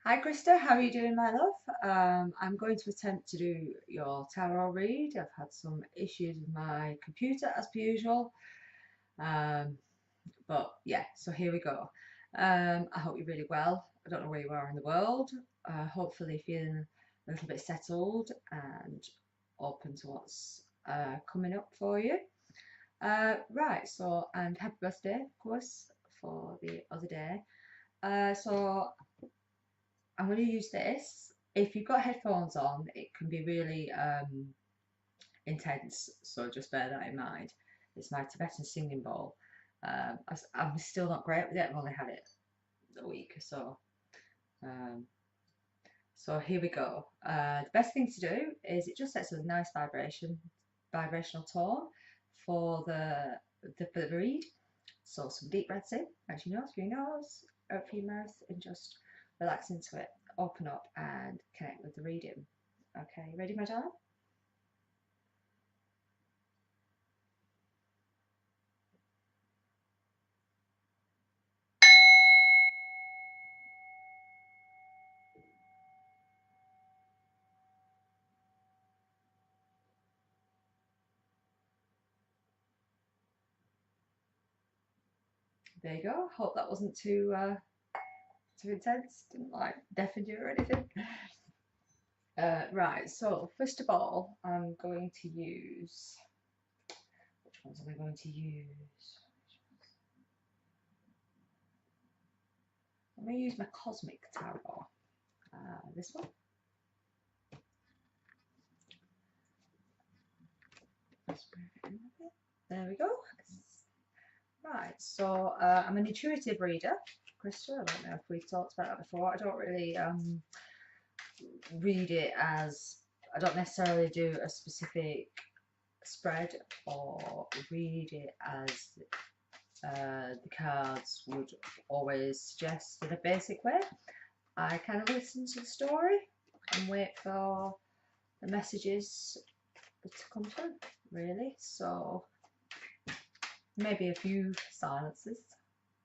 Hi Krista, how are you doing, my love? I'm going to attempt to do your tarot read. I've had some issues with my computer as per usual, um, but yeah, so here we go. I hope you're really well. I don't know where you are in the world. Hopefully feeling a little bit settled and open to what's coming up for you. Right, so and happy birthday, of course, for the other day. So I'm going to use this. If you've got headphones on, it can be really intense, so just bear that in mind. It's my Tibetan singing bowl. I'm still not great with it. I've only had it a week or so. Um, so here we go. The best thing to do is it just sets a nice vibrational tone for the read. So some deep breaths in, as you know, through your nose, out through your mouth, and just relax into it. Open up and connect with the reading. Okay, ready, my darling? There you go. Hope that wasn't too intense. Didn't like deafen you or anything. Right. So first of all, I'm going to use. Which ones am I going to use? I'm going to use my Cosmic Tarot. This one. There we go. Right, so I'm an intuitive reader, Krista. I don't know if we've talked about that before. I don't really read it as, I don't necessarily do a specific spread or read it as the cards would always suggest in a basic way. I kind of listen to the story and wait for the messages to come through, really. So maybe a few silences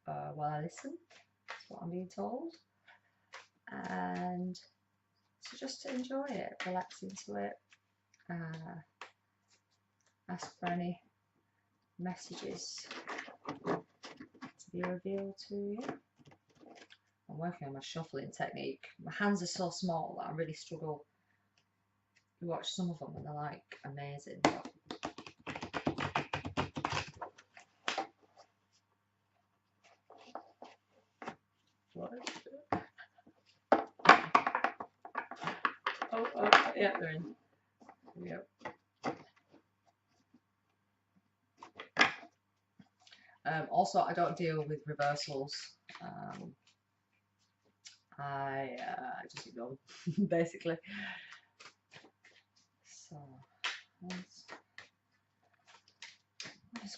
while I listen. That's what I'm being told. And so just to enjoy it, relax into it, ask for any messages to be revealed to you. I'm working on my shuffling technique. My hands are so small that I really struggle. You watch some of them and they're like amazing. What? Oh, yeah, they're in. Yep. Also, I don't deal with reversals. I just ignore them, basically. So, what's Krista?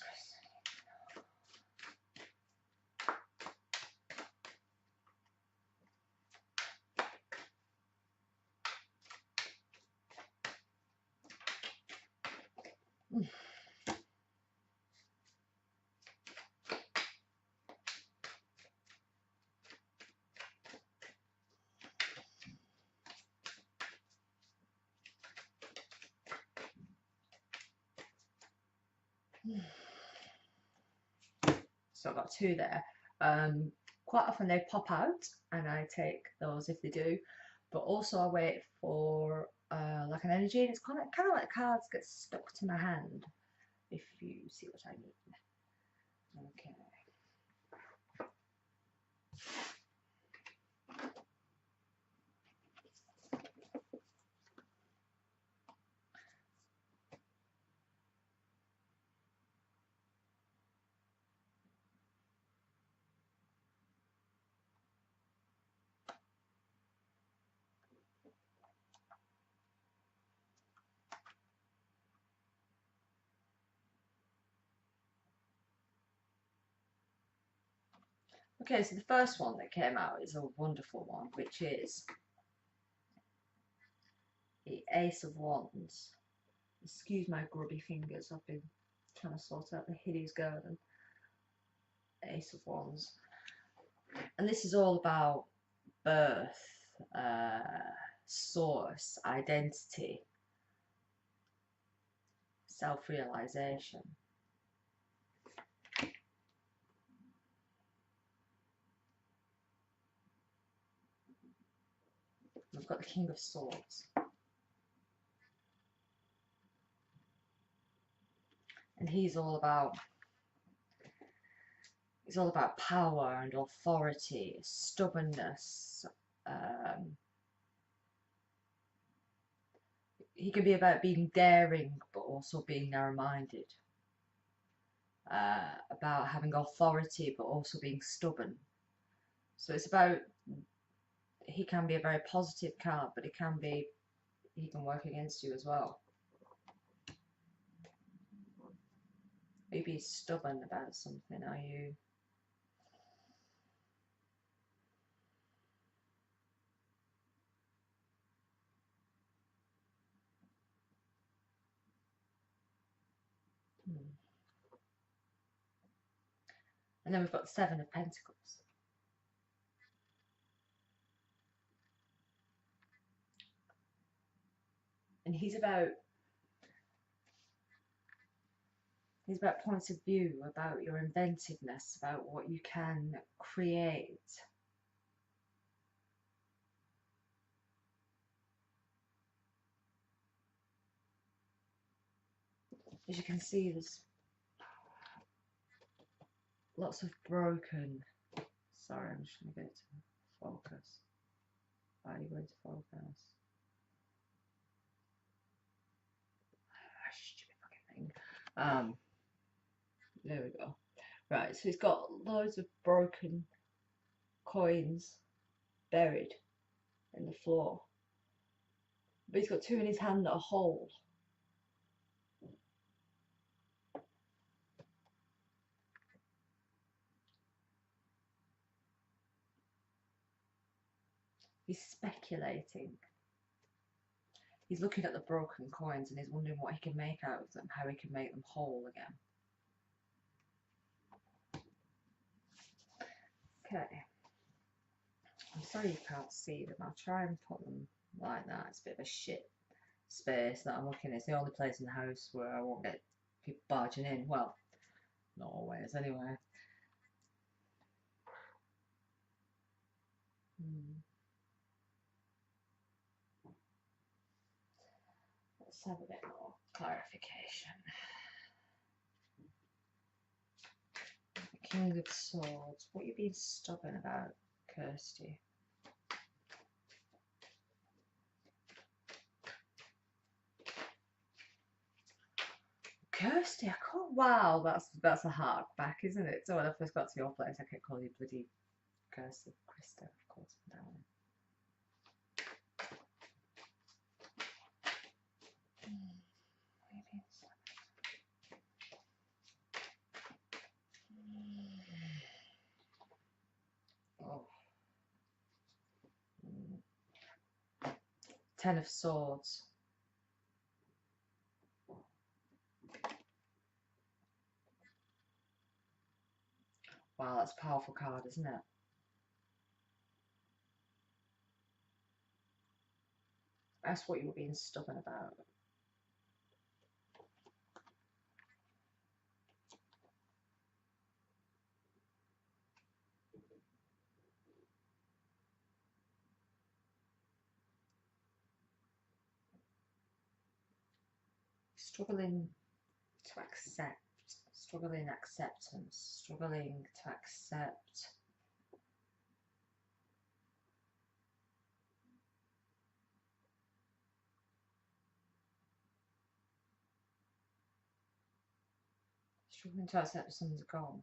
So I've got two there. Quite often they pop out and I take those if they do, but also I wait for like an energy, and it's kind of like cards get stuck to my hand, if you see what I mean. Okay. Okay, so the first one that came out is a wonderful one, which is the Ace of Wands. Excuse my grubby fingers, I've been trying to sort out the hideous garden. Ace of Wands. And this is all about birth, source, identity, self-realization. We've got the King of Swords. And he's all about power and authority, stubbornness. He can be about being daring, but also being narrow-minded. About having authority, but also being stubborn. So it's about, he can be a very positive card, but he can work against you as well. Maybe he's stubborn about something. Are you? And then we've got the Seven of Pentacles. And he's about points of view, about your inventiveness, about what you can create. As you can see, there's lots of broken. Sorry, I'm just going to get it to focus. Are you going to focus? Stupid fucking thing. There we go. Right, so he's got loads of broken coins buried in the floor. But he's got two in his hand that are whole. He's speculating. He's looking at the broken coins and he's wondering what he can make out of them, how he can make them whole again. Okay. I'm sorry you can't see them. I'll try and put them like that. It's a bit of a shit space that I'm looking at. It's the only place in the house where I won't get people barging in. Well, not always anyway. Let's have a bit more clarification. The King of Swords. What are you being stubborn about, Kirsty? Kirsty, I can't. Wow, that's a hark back, isn't it? So when I first got to your place, I kept calling you bloody Kirsty. Krista, of course, darling. Oh. Ten of Swords. Wow, that's a powerful card, isn't it? That's what you were being stubborn about. Struggling to accept, struggling acceptance, struggling to accept someone's gone.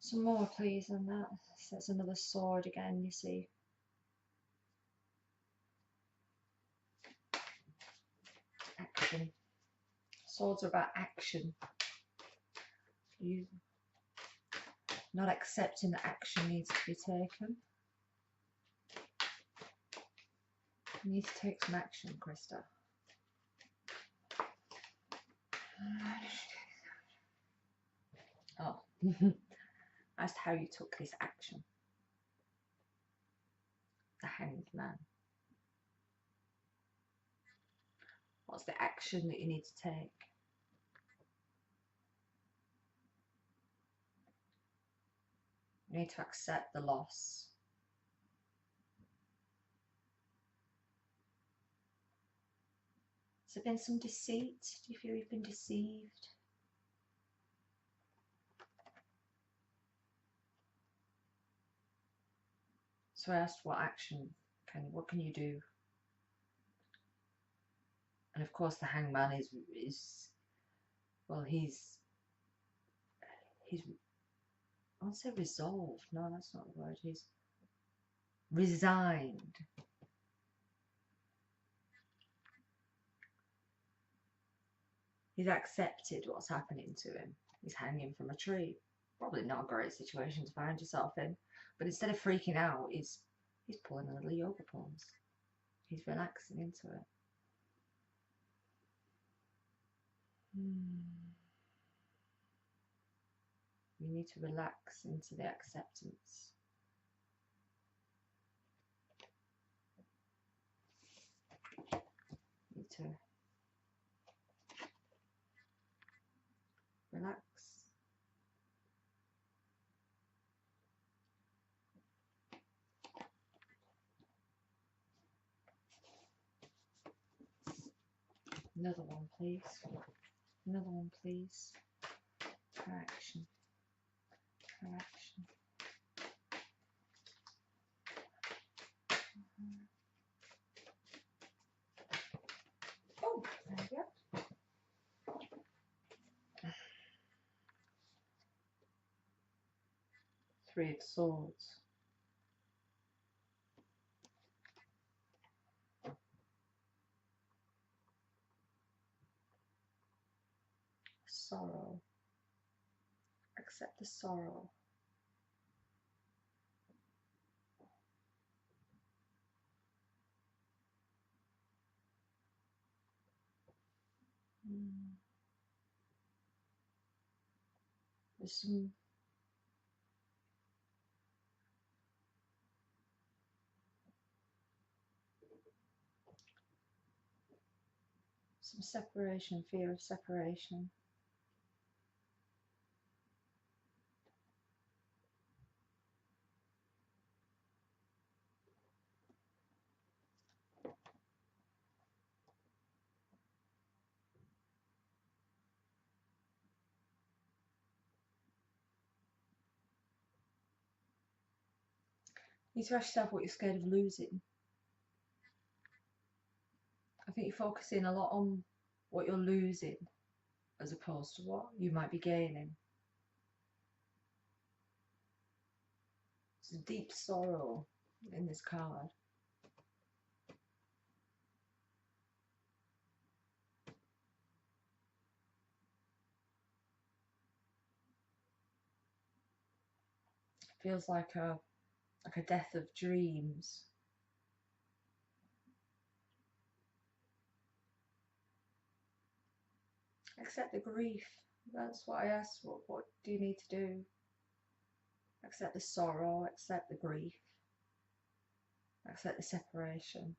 Some more, please, on that. So that's another sword again, you see. Action. Swords are about action. not accepting that action needs to be taken. You need to take some action, Krista. Oh, as to how you took this action. The Hanged Man. What's the action that you need to take? You need to accept the loss. Has there been some deceit? Do you feel you've been deceived? So I asked, what action what can you do? And of course the Hangman is well, he's I won't say resolved, no, that's not the word. He's resigned. He's accepted what's happening to him. He's hanging from a tree. Probably not a great situation to find yourself in. But instead of freaking out, he's pulling a little yoga pose. He's relaxing into it. You need to relax into the acceptance. You need to relax. Another one, please. Another one, please. Correction. Correction. Oh, there we go. Three of Swords. Sorrow. Accept the sorrow. There's some separation, fear of separation. You need to ask yourself what you're scared of losing. I think you're focusing a lot on what you're losing as opposed to what you might be gaining. There's deep sorrow in this card. It feels like a death of dreams. Accept the grief. That's what I asked. What do you need to do? Accept the sorrow, accept the grief, accept the separation.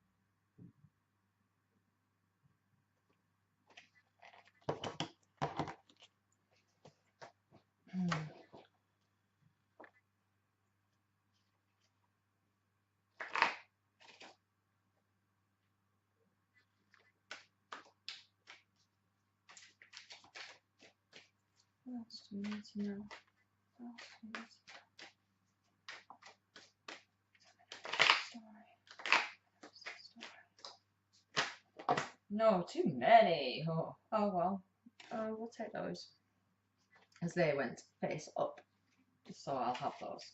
What else do you need to know? What else do you need to know? No, too many. Oh well. We'll take those as they went face up. So I'll have those.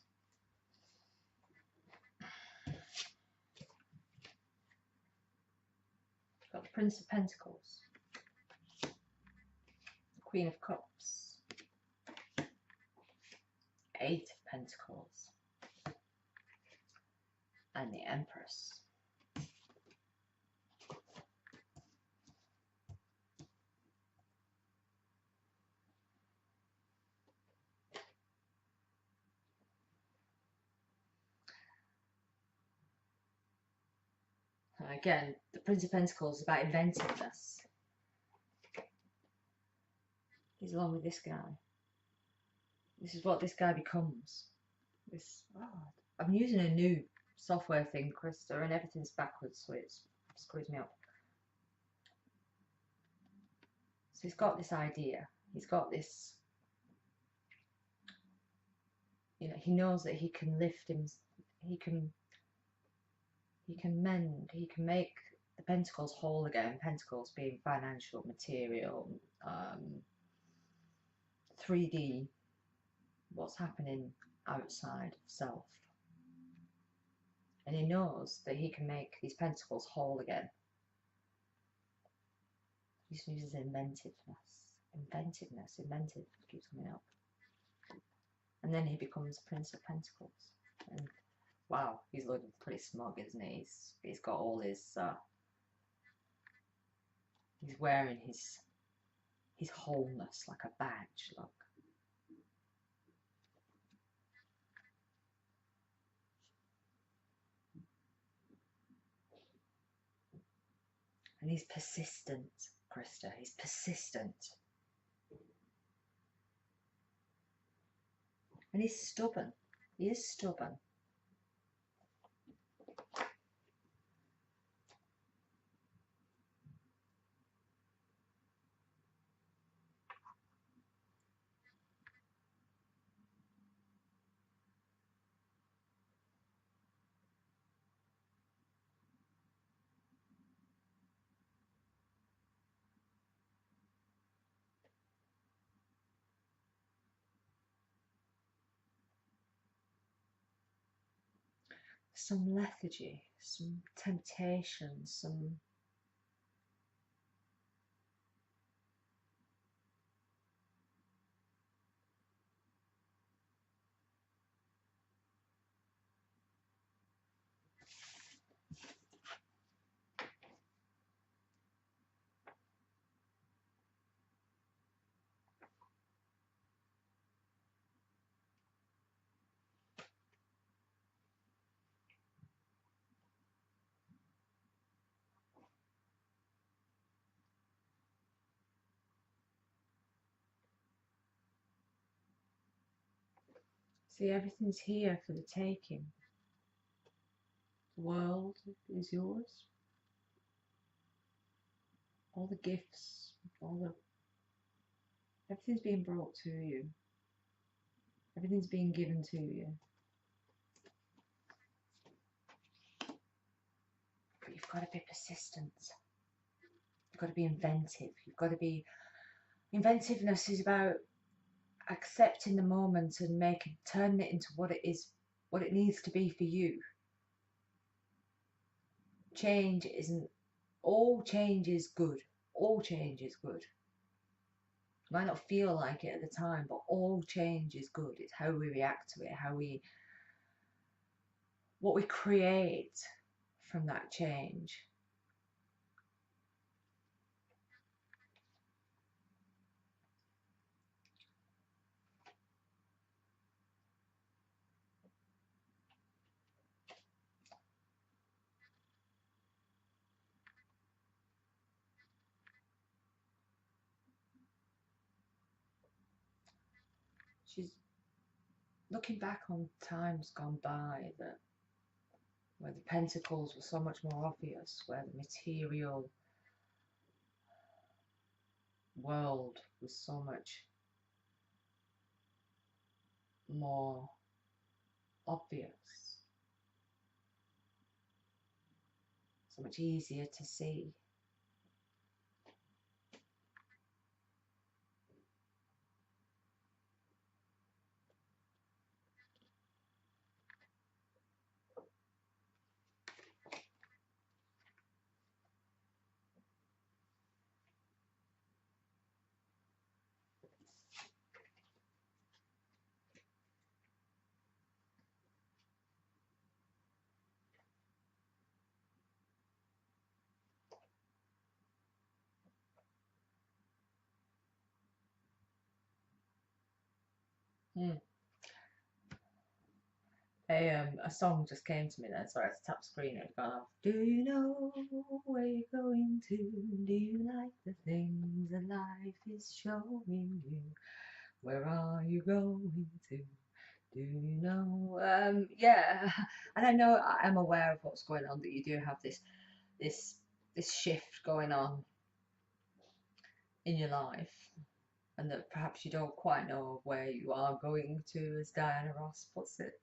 Got the Prince of Pentacles, the Queen of Cups, Eight of Pentacles and the Empress. Again, the Prince of Pentacles is about inventiveness. He's along with this guy. This is what this guy becomes. This, I'm using a new software thing, Krista, and everything's backwards, so it screws me up. So he's got this idea. He's got this, you know, he knows that he can lift him, he can mend, he can make the pentacles whole again. Pentacles being financial, material, 3D, what's happening outside of self. And he knows that he can make these pentacles whole again. He uses inventiveness. Inventive keeps coming up. And then he becomes Prince of Pentacles. And wow, he's looking pretty smug, isn't he? He's got all his, he's wearing his wholeness like a badge, look. And he's persistent, Krista, he's persistent. And he's stubborn, he is stubborn. Some lethargy, some temptation, some see, everything's here for the taking. The world is yours. All the gifts, everything's being brought to you. Everything's being given to you. But you've got to be persistent. You've got to be inventive. You've got to be... Inventiveness is about accepting the moment and turning it into what it is, what it needs to be for you. Change isn't... All change is good. All change is good. Might not feel like it at the time, but all change is good. It's how we react to it, what we create from that change. She's looking back on times gone by where the pentacles were so much more obvious, where the material world was so much more obvious, so much easier to see. Hmm. A song just came to me then, so I had to tap screen it. Gone off. Do you know where you're going to? Do you like the things that life is showing you? Where are you going to? Do you know? Yeah, and I know I'm aware of what's going on. That you do have this this shift going on in your life, and that perhaps you don't quite know where you are going to, as Diana Ross puts it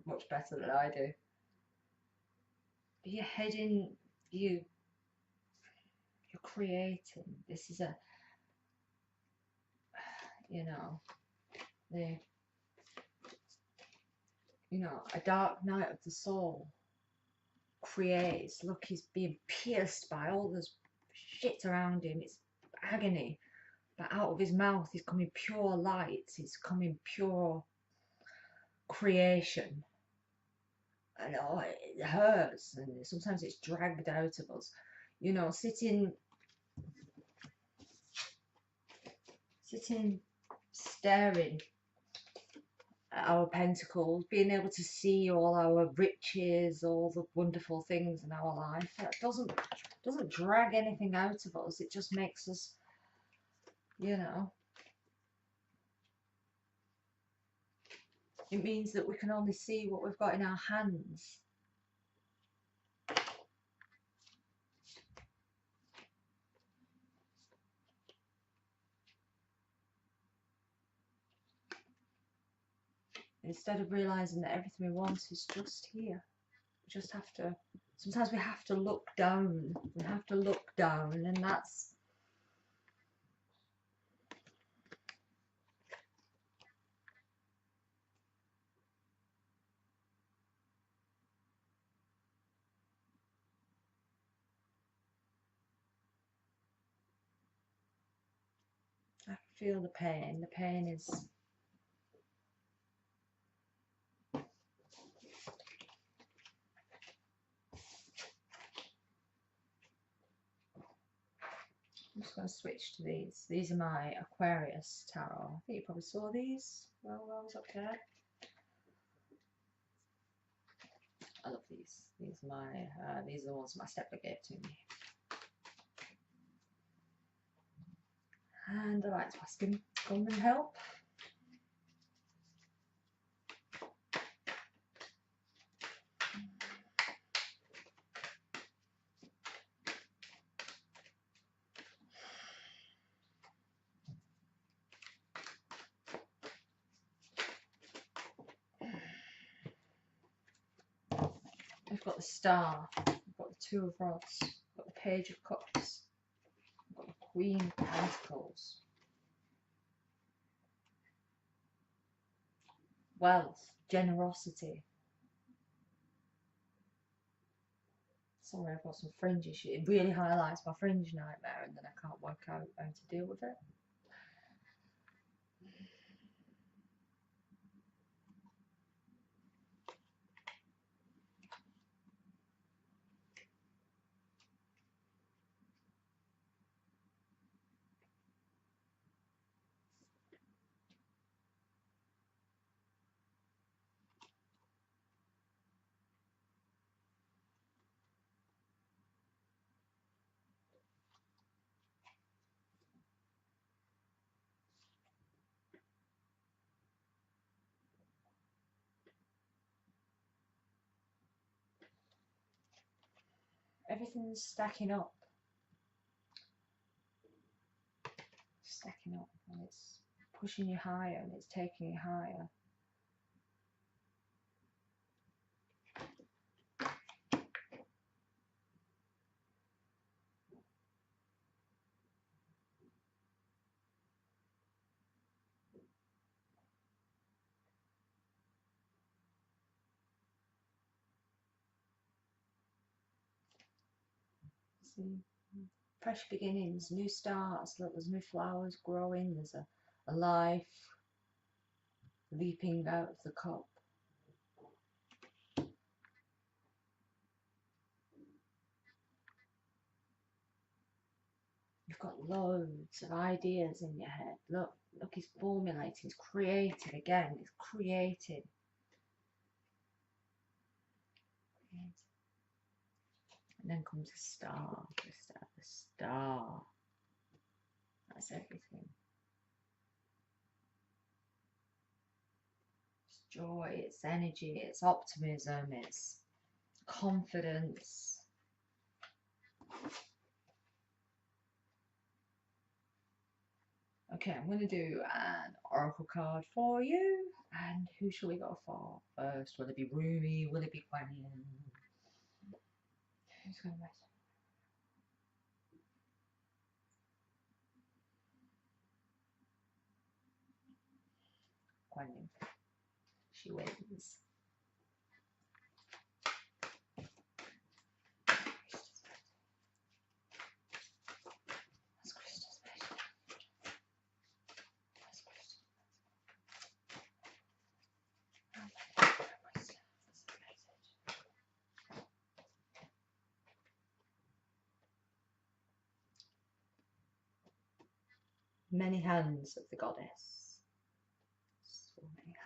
much better than I do. But you're heading, you're creating. This is a, you know, the, a dark night of the soul creates. Look, he's being pierced by all this shit around him. It's agony. But out of his mouth is coming pure light. It's coming pure creation. And oh, it hurts, and sometimes it's dragged out of us. Sitting, staring at our pentacles, being able to see all our riches, all the wonderful things in our life. That doesn't drag anything out of us. It just makes us, it means that we can only see what we've got in our hands. Instead of realizing that everything we want is just here. We just have to, sometimes we have to look down. We have to look down, and that's, I feel the pain. The pain is, I'm just going to switch to these. These are my Aquarius tarot. I think you probably saw these while I was up there. I love these. These are the ones my stepdad gave to me. And I like to ask him to come and help. We've got the Star, we've got the Two of Rods, we've got the Page of Cups, we've got the Queen of Pentacles, wealth, generosity. Sorry, I've got some fringe issue. It really highlights my fringe nightmare, and then I can't work out how to deal with it. Everything's stacking up, and it's pushing you higher, and it's taking you higher. See, fresh beginnings, new starts. Look, there's new flowers growing. There's a life leaping out of the cup. You've got loads of ideas in your head. Look, Look, he's formulating, he's creating again, he's creating. And then comes the star, the star. That's everything. It's joy, it's energy, it's optimism, it's confidence. Okay, I'm going to do an oracle card for you. And who shall we go for first? Will it be Rumi? Will it be Kuan Yin? Who's going to wait? Kuan Yin. She wins. That's Krista's message. That's Krista's message. Many hands of the goddess. So many hands.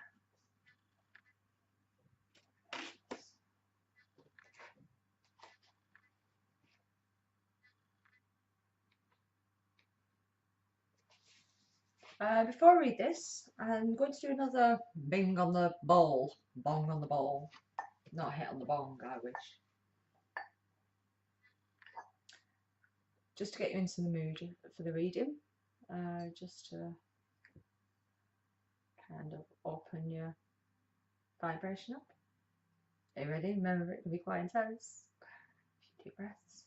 Before I read this, I'm going to do another bing on the ball. Bong on the ball. Not hit on the bong, I wish. Just to get you into the mood for the reading. Just to kind of open your vibration up. Are you ready? Remember, it can be quite intense. A few deep breaths.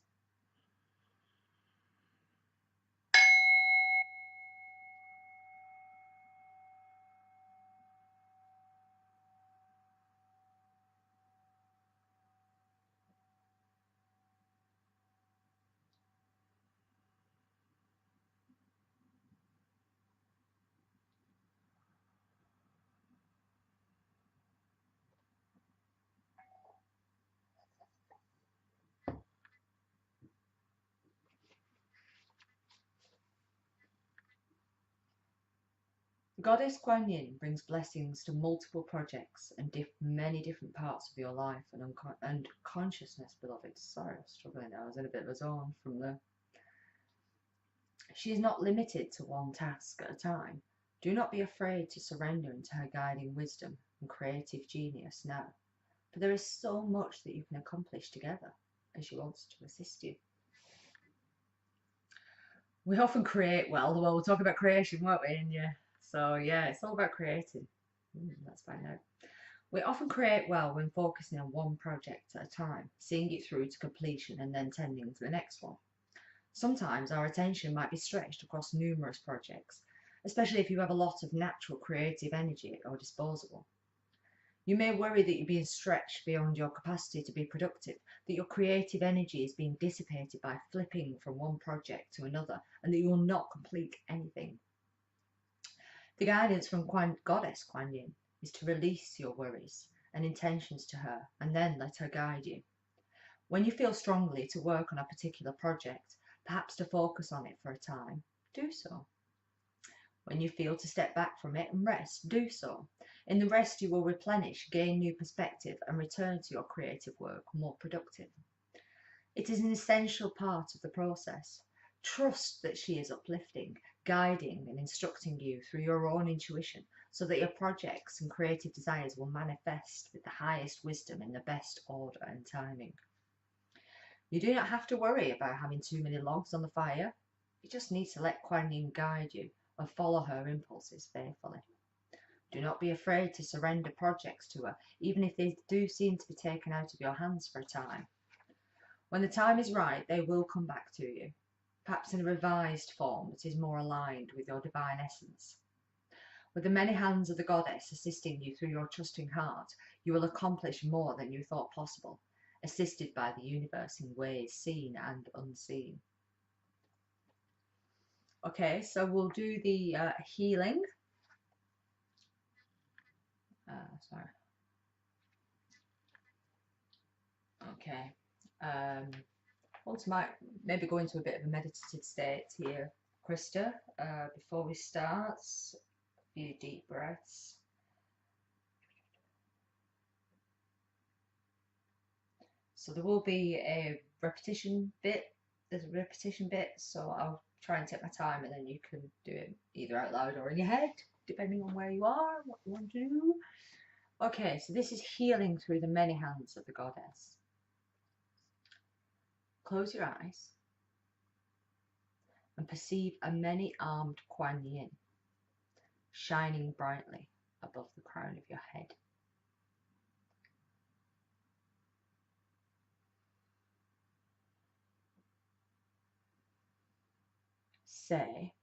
Goddess Kuan Yin brings blessings to multiple projects and many different parts of your life and consciousness, beloved. Sorry, I was struggling there. I was in a bit of a zone from the... She is not limited to one task at a time. Do not be afraid to surrender into her guiding wisdom and creative genius now, for there is so much that you can accomplish together as she wants to assist you. We often create, well, we'll talk about creation, won't we? And yeah, so yeah, it's all about creating. Let's find out. We often create well when focusing on one project at a time, seeing it through to completion and then tending to the next one. Sometimes our attention might be stretched across numerous projects, especially if you have a lot of natural creative energy at your disposal. You may worry that you're being stretched beyond your capacity to be productive, that your creative energy is being dissipated by flipping from one project to another, and that you will not complete anything. The guidance from Goddess Kuan Yin is to release your worries and intentions to her, and then let her guide you. When you feel strongly to work on a particular project, perhaps to focus on it for a time, do so. When you feel to step back from it and rest, do so. In the rest you will replenish, gain new perspective, and return to your creative work more productive. It is an essential part of the process. Trust that she is uplifting, guiding and instructing you through your own intuition so that your projects and creative desires will manifest with the highest wisdom in the best order and timing. You do not have to worry about having too many logs on the fire. You just need to let Kuan Yin guide you and follow her impulses faithfully. Do not be afraid to surrender projects to her, even if they do seem to be taken out of your hands for a time. When the time is right, they will come back to you, perhaps in a revised form that is more aligned with your divine essence. With the many hands of the goddess assisting you through your trusting heart, you will accomplish more than you thought possible, assisted by the universe in ways seen and unseen. Okay, so we'll do the healing. Sorry. Okay. Want to maybe go into a bit of a meditative state here Krista, before we start, a few deep breaths. So there will be a repetition bit. There's a repetition bit, so I'll try and take my time, and then you can do it either out loud or in your head, depending on where you are, what you want to do. Okay, so this is healing through the many hands of the goddess. Close your eyes and perceive a many-armed Kuan Yin shining brightly above the crown of your head. Say,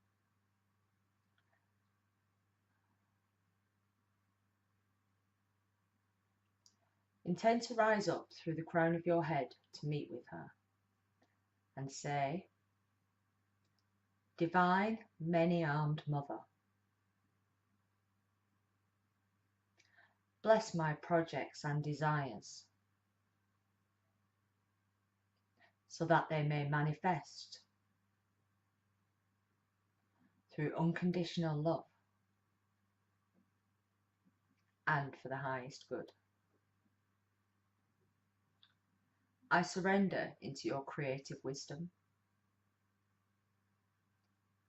intend to rise up through the crown of your head to meet with her, and say, Divine Many-Armed Mother, bless my projects and desires, so that they may manifest through unconditional love and for the highest good. I surrender into your creative wisdom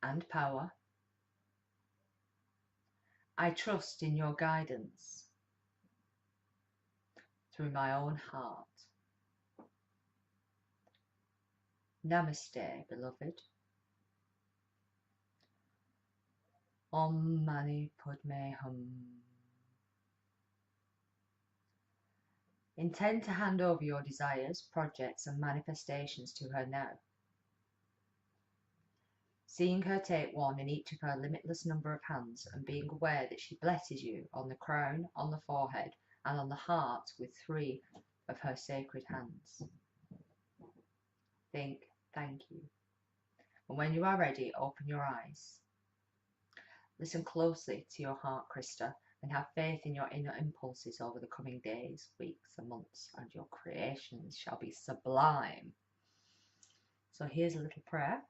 and power. I trust in your guidance through my own heart. Namaste, beloved. Om Mani Padme Hum. Intend to hand over your desires, projects and manifestations to her now. Seeing her take one in each of her limitless number of hands and being aware that she blesses you on the crown, on the forehead and on the heart with 3 of her sacred hands. Think, thank you. And when you are ready, open your eyes. Listen closely to your heart, Krista, and have faith in your inner impulses over the coming days, weeks and months, and your creations shall be sublime. So here's a little prayer.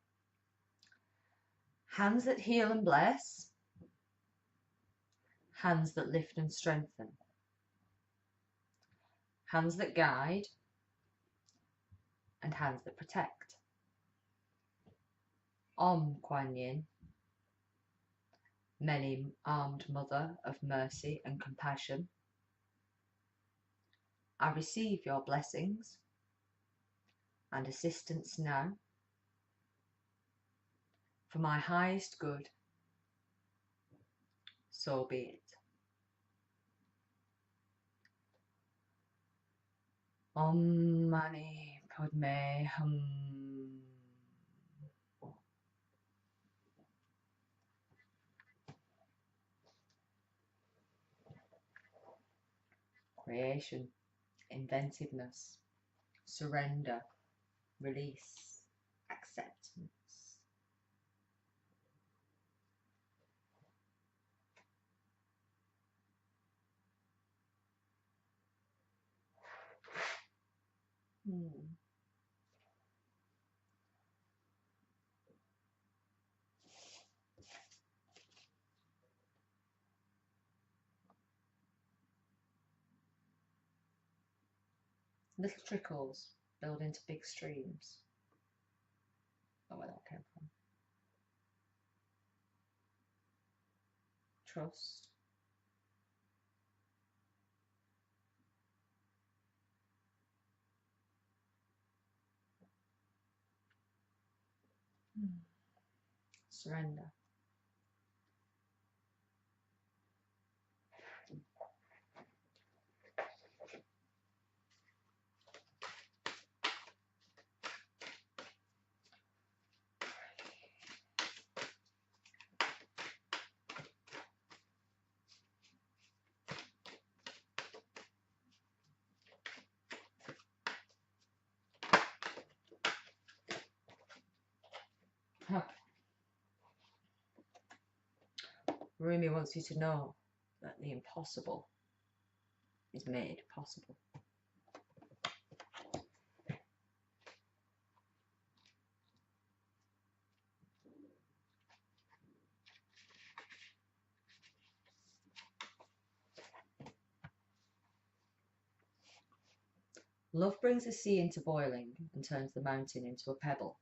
Hands that heal and bless, hands that lift and strengthen, hands that guide, and hands that protect. Om Kuan Yin, many-armed mother of mercy and compassion, I receive your blessings and assistance now for my highest good, so be it. Om Mani Padme Hum. Creation, inventiveness, surrender, release, acceptance. Little trickles build into big streams. Not where that came from. Trust. Surrender. Rumi wants you to know that the impossible is made possible. Love brings the sea into boiling and turns the mountain into a pebble.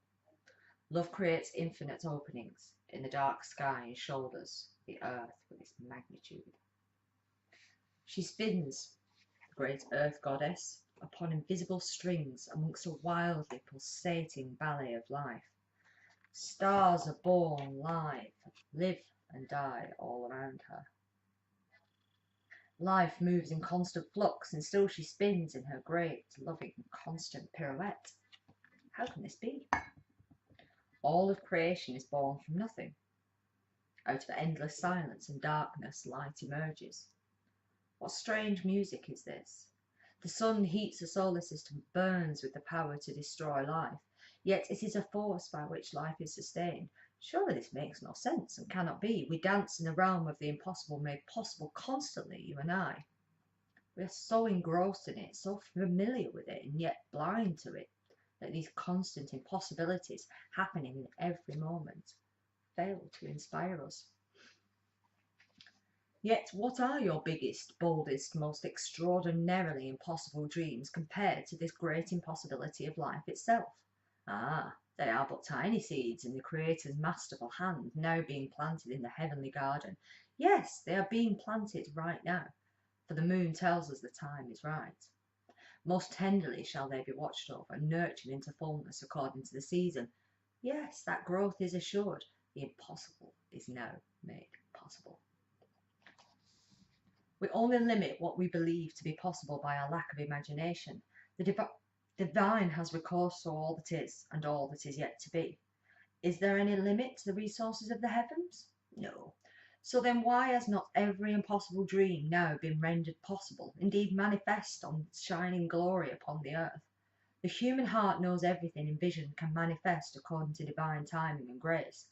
Love creates infinite openings in the dark sky and shoulders the earth with its magnitude. She spins, the great earth goddess, upon invisible strings amongst a wildly pulsating ballet of life. Stars are born, live and die all around her. Life moves in constant flux, and still she spins in her great, loving, constant pirouette. How can this be? All of creation is born from nothing. Out of endless silence and darkness, light emerges. What strange music is this? The sun heats the solar system, burns with the power to destroy life, yet it is a force by which life is sustained. Surely this makes no sense and cannot be. We dance in the realm of the impossible made possible constantly, you and I. We are so engrossed in it, so familiar with it, and yet blind to it, that these constant impossibilities happening in every moment fail to inspire us. Yet what are your biggest, boldest, most extraordinarily impossible dreams compared to this great impossibility of life itself? Ah, they are but tiny seeds in the Creator's masterful hand, now being planted in the heavenly garden. Yes, they are being planted right now, for the moon tells us the time is right. Most tenderly shall they be watched over, nurtured into fullness according to the season. Yes, that growth is assured. The impossible is now made possible. We only limit what we believe to be possible by our lack of imagination. The divine has recourse to all that is and all that is yet to be. Is there any limit to the resources of the heavens? No. So then why has not every impossible dream now been rendered possible, indeed manifest on shining glory upon the earth? The human heart knows everything in vision can manifest according to divine timing and grace.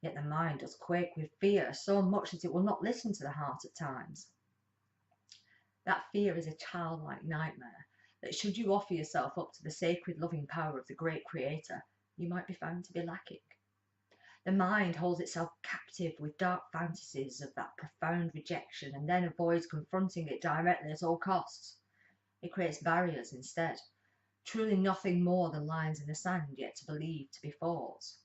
Yet the mind does quake with fear so much that it will not listen to the heart at times. That fear is a childlike nightmare, that should you offer yourself up to the sacred loving power of the great Creator, you might be found to be lacking. The mind holds itself captive with dark fantasies of that profound rejection and then avoids confronting it directly at all costs. It creates barriers instead, truly nothing more than lines in the sand yet to believe to be forts.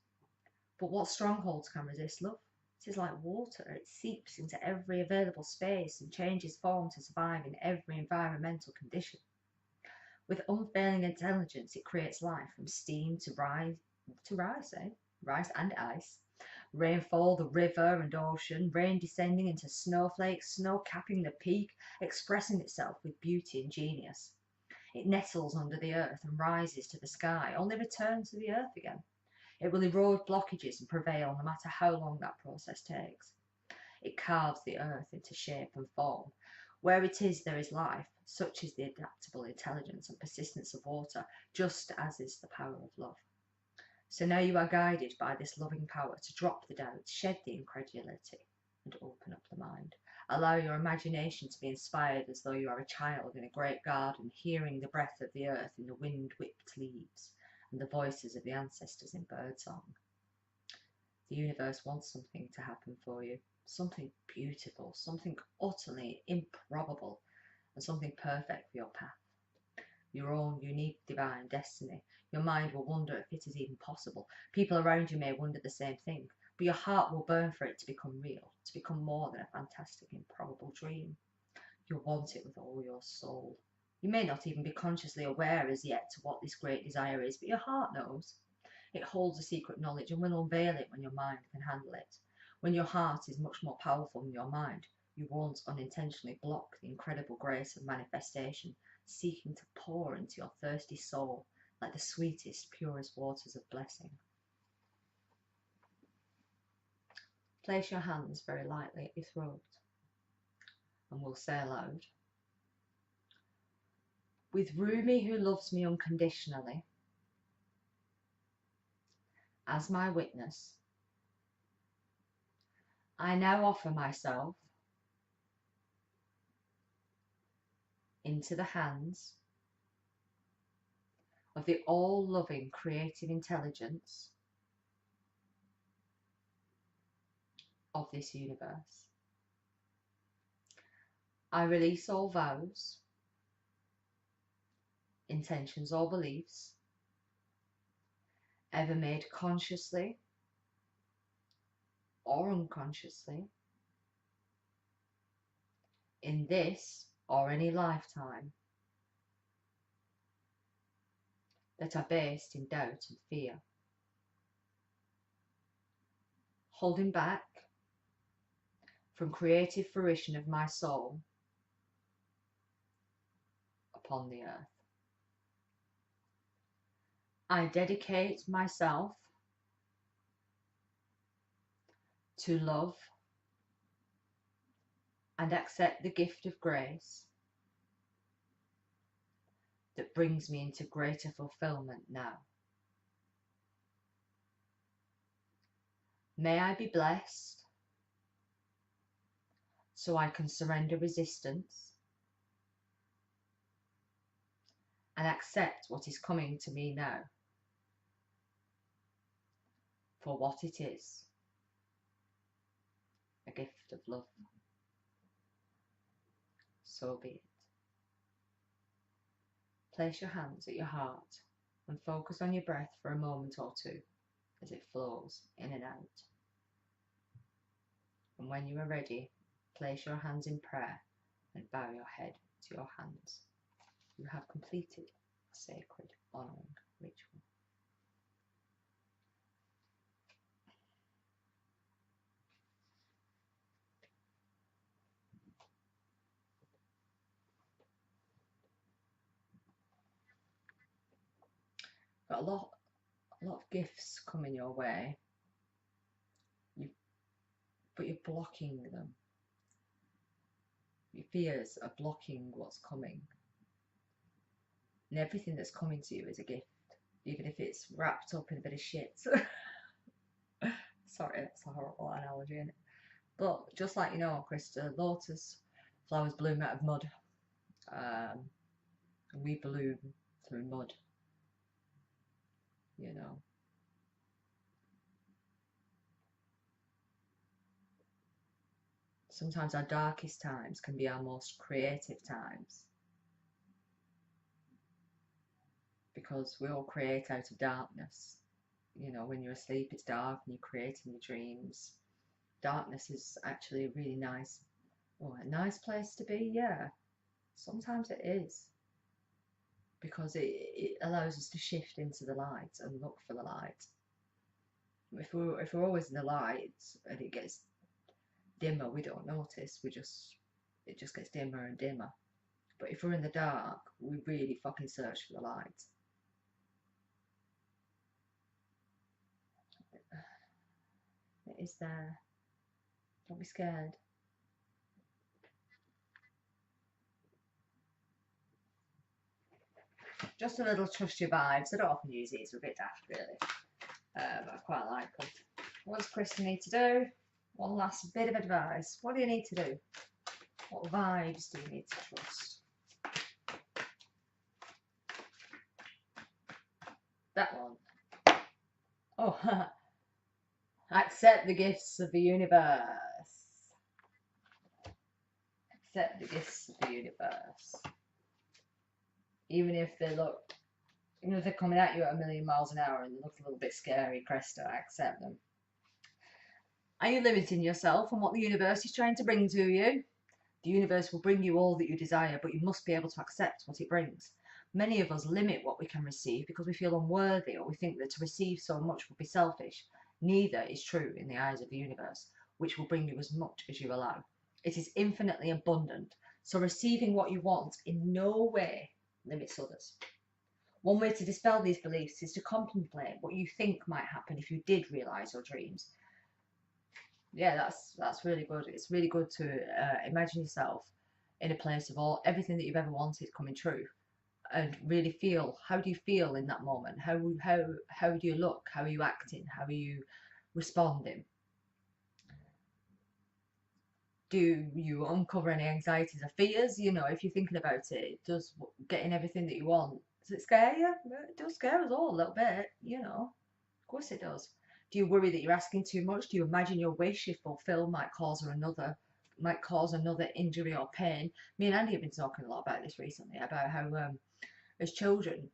But what strongholds can resist love? It is like water, it seeps into every available space and changes form to survive in every environmental condition. With unfailing intelligence, it creates life from steam to rise and ice, rainfall, the river and ocean, rain descending into snowflakes, snow capping the peak, expressing itself with beauty and genius. It nestles under the earth and rises to the sky, only returns to the earth again. It will erode blockages and prevail no matter how long that process takes. It carves the earth into shape and form. Where it is, there is life. Such is the adaptable intelligence and persistence of water, just as is the power of love. So now you are guided by this loving power to drop the doubt, shed the incredulity, and open up the mind. Allow your imagination to be inspired as though you are a child in a great garden, hearing the breath of the earth in the wind-whipped leaves and the voices of the ancestors in birdsong. The universe wants something to happen for you, something beautiful, something utterly improbable, and something perfect for your path. Your own unique divine destiny. Your mind will wonder if it is even possible. People around you may wonder the same thing, but your heart will burn for it to become real, to become more than a fantastic, improbable dream. You'll want it with all your soul. You may not even be consciously aware as yet to what this great desire is, but your heart knows. It holds a secret knowledge and will unveil it when your mind can handle it. When your heart is much more powerful than your mind, you won't unintentionally block the incredible grace of manifestation, seeking to pour into your thirsty soul like the sweetest, purest waters of blessing. Place your hands very lightly at your throat, and we'll say aloud, with Rumi, who loves me unconditionally, as my witness, I now offer myself into the hands of the all-loving creative intelligence of this universe. I release all vows, intentions or beliefs ever made consciously or unconsciously in this or any lifetime that are based in doubt and fear, holding back from creative fruition of my soul upon the earth. I dedicate myself to love and accept the gift of grace that brings me into greater fulfillment now. May I be blessed so I can surrender resistance and accept what is coming to me now for what it is, a gift of love. So be it. Place your hands at your heart and focus on your breath for a moment or two as it flows in and out. And when you are ready, place your hands in prayer and bow your head to your hands. You have completed a sacred honouring ritual. Got a lot of gifts coming your way, but you're blocking them. Your fears are blocking what's coming. And everything that's coming to you is a gift, even if it's wrapped up in a bit of shit. Sorry, that's a horrible analogy, isn't it? But just like you know, Krista, lotus flowers bloom out of mud. We bloom through mud, you know. Sometimes our darkest times can be our most creative times, because we all create out of darkness. You know, when you're asleep, it's dark and you're creating your dreams. Darkness is actually a really nice, a nice place to be, yeah. Sometimes it is, because it allows us to shift into the light and look for the light. If we're always in the light and it gets dimmer, we don't notice. It just gets dimmer and dimmer. But if we're in the dark, we really fucking search for the light. It is there. Don't be scared. Just a little trust your vibes. I don't often use these, they're a bit daft really, but I quite like them. What does Krista need to do? One last bit of advice. What do you need to do? What vibes do you need to trust? That one. Oh, accept the gifts of the universe. Accept the gifts of the universe. Even if they look, even if they're coming at you at 1,000,000 miles an hour and they look a little bit scary, Krista, accept them. Are you limiting yourself on what the universe is trying to bring to you? The universe will bring you all that you desire, but you must be able to accept what it brings. Many of us limit what we can receive because we feel unworthy, or we think that to receive so much would be selfish. Neither is true in the eyes of the universe, which will bring you as much as you allow. It is infinitely abundant, so receiving what you want in no way limits others. One way to dispel these beliefs is to contemplate what you think might happen if you did realise your dreams. Yeah, that's really good. It's really good to imagine yourself in a place of everything that you've ever wanted coming true, and really feel, how do you feel in that moment? How do you look? How are you acting? How are you responding? Do you uncover any anxieties or fears? You know, if you're thinking about it, does getting everything that you want, does it scare you? It does scare us all a little bit, you know. Of course it does. Do you worry that you're asking too much? Do you imagine your wish, if fulfilled, might cause another injury or pain? Me and Andy have been talking a lot about this recently, about how as children,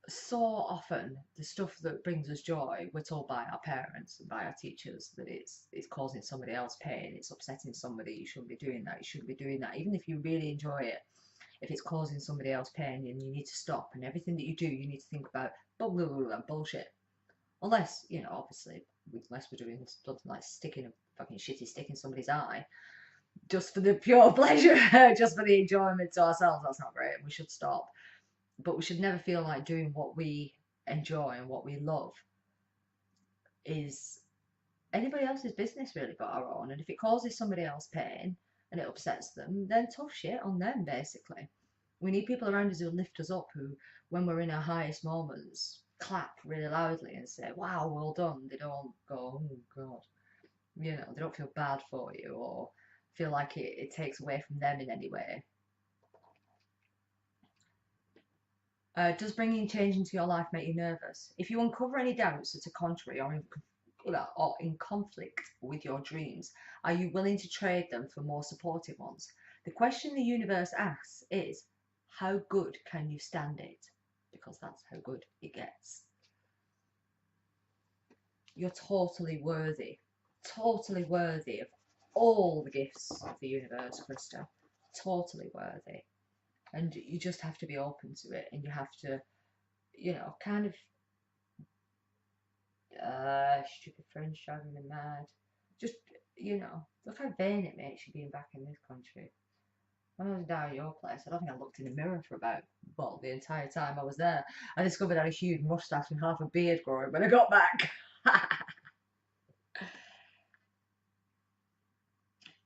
so often the stuff that brings us joy, we're told by our parents and by our teachers that it's causing somebody else pain, it's upsetting somebody, you shouldn't be doing that, you shouldn't be doing that. Even if you really enjoy it, if it's causing somebody else pain, and you need to stop, and everything that you do, you need to think about blah, blah, blah, blah, bullshit. Unless, you know, obviously, unless we're doing something like sticking a fucking shitty stick in somebody's eye, just for the pure pleasure, just for the enjoyment to ourselves, that's not great. We should stop. But we should never feel like doing what we enjoy and what we love is anybody else's business really but our own. And if it causes somebody else pain and it upsets them, then tough shit on them, basically. We need people around us who lift us up, who, when we're in our highest moments, clap really loudly and say, wow, well done. They don't go, oh God. You know, they don't feel bad for you or feel like it takes away from them in any way. Does bringing change into your life make you nervous? If you uncover any doubts that are contrary or in conflict with your dreams, are you willing to trade them for more supportive ones? The question the universe asks is, how good can you stand it? Because that's how good it gets. You're totally worthy of all the gifts of the universe, Krista. Totally worthy. And you just have to be open to it, and you have to, you know, kind of stupid French driving me mad. Just, you know, look how vain it makes you being back in this country. When I was down at your place, I don't think I looked in the mirror for about, well, the entire time I was there. I discovered I had a huge moustache and half a beard growing when I got back.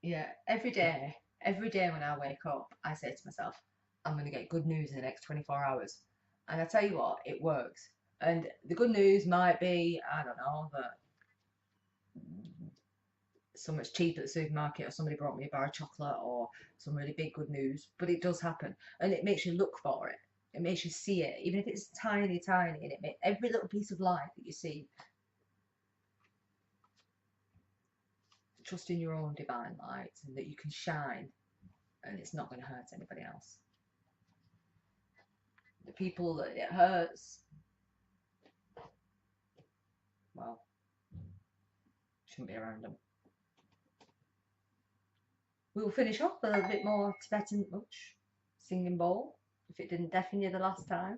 Yeah, every day when I wake up, I say to myself, I'm going to get good news in the next 24 hours. And I tell you what, it works. And the good news might be, I don't know, that so much cheap at the supermarket, or somebody brought me a bar of chocolate, or some really big good news, but it does happen. And it makes you look for it. It makes you see it, even if it's tiny, tiny, and it makes every little piece of light that you see. Trust in your own divine light and that you can shine, and it's not going to hurt anybody else. The people that it hurts, well, shouldn't be around them. We will finish off with a bit more Tibetan singing bowl, if it didn't deafen you the last time.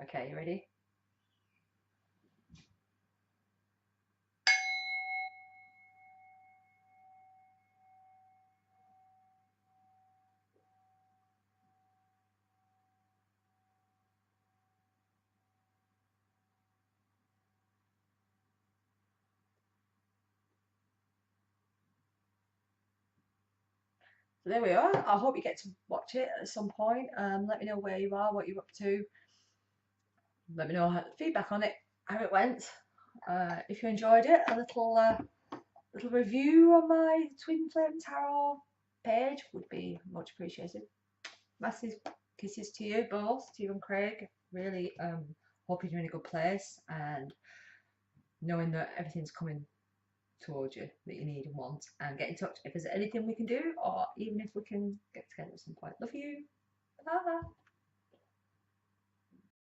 Okay, you ready? So there we are. I hope you get to watch it at some point. Let me know where you are, what you're up to. Let me know feedback on it, how it went. If you enjoyed it, a little review on my Twin Flame Tarot page would be much appreciated. Massive kisses to you both, to you and Craig. Really hope you're in a good place, and knowing that everything's coming towards you that you need and want, and get in touch if there's anything we can do, or even if we can get together at some point. Love you. Bye.